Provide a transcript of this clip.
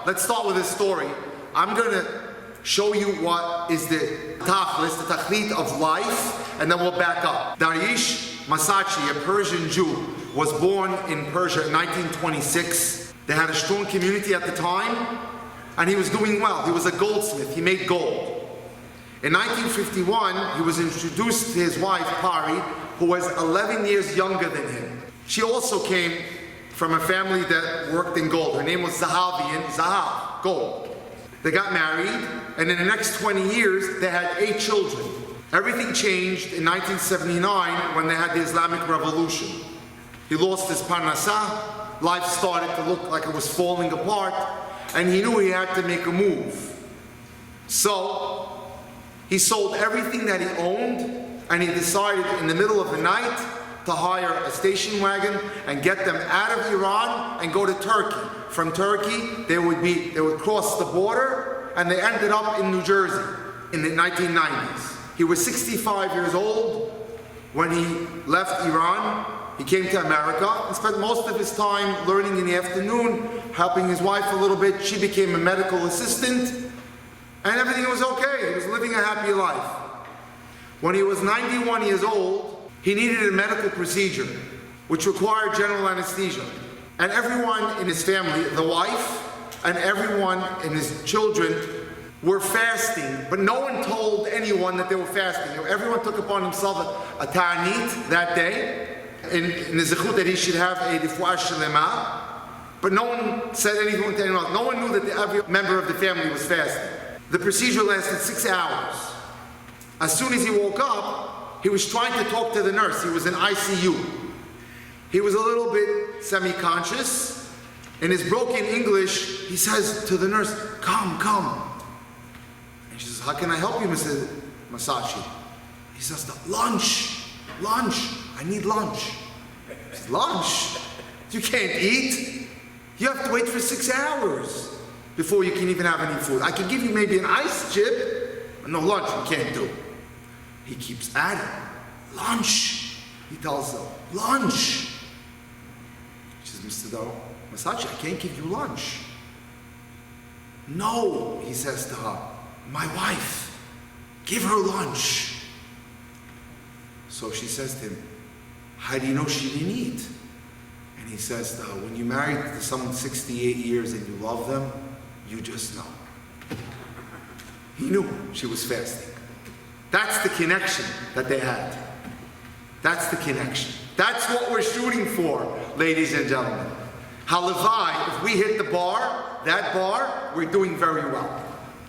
let's start with this story. I'm going to show you what is the tachlis, the tachlit of life, and then we'll back up. Darish Masachi, a Persian Jew, was born in Persia in 1926. They had a strong community at the time, and he was doing well. He was a goldsmith. He made gold. In 1951, he was introduced to his wife, Pari, who was 11 years younger than him. She also came from a family that worked in gold. Her name was Zahavian, Zahav, gold. They got married, and in the next 20 years, they had 8 children. Everything changed in 1979 when they had the Islamic Revolution. He lost his parnasah, life started to look like it was falling apart, and he knew he had to make a move. So, he sold everything that he owned, and he decided in the middle of the night to hire a station wagon and get them out of Iran and go to Turkey. From Turkey, they would cross the border, and they ended up in New Jersey in the 1990s. He was 65 years old when he left Iran. He came to America and spent most of his time learning in the afternoon, helping his wife a little bit. She became a medical assistant, and everything was okay. He was living a happy life. When he was 91 years old, he needed a medical procedure, which required general anesthesia. And everyone in his family, the wife and everyone in his children, were fasting, but no one told anyone that they were fasting. Everyone took upon himself a ta'anit that day, in the zechut that he should have a refuah shlema, but no one said anything to anyone else. No one knew that every member of the family was fasting. The procedure lasted 6 hours. As soon as he woke up, he was trying to talk to the nurse. He was in ICU. He was a little bit semi-conscious. In his broken English, he says to the nurse, "Come, come." And she says, "How can I help you, Mr. Masachi?" He says, "Lunch, lunch, I need lunch." He says, "Lunch? You can't eat. You have to wait for 6 hours before you can even have any food. I can give you maybe an ice chip, but no lunch, you can't do." He keeps at it. "Lunch," he tells her, "lunch." She says, "Mr. Masachi, I can't give you lunch." "No," he says to her, "my wife, give her lunch." So she says to him, "How do you know she didn't eat?" And he says to her, "When you're married to someone 68 years and you love them, you just know." He knew she was fasting. That's the connection that they had. That's the connection. That's what we're shooting for, ladies and gentlemen. Halavai, if we hit the bar, that bar, we're doing very well.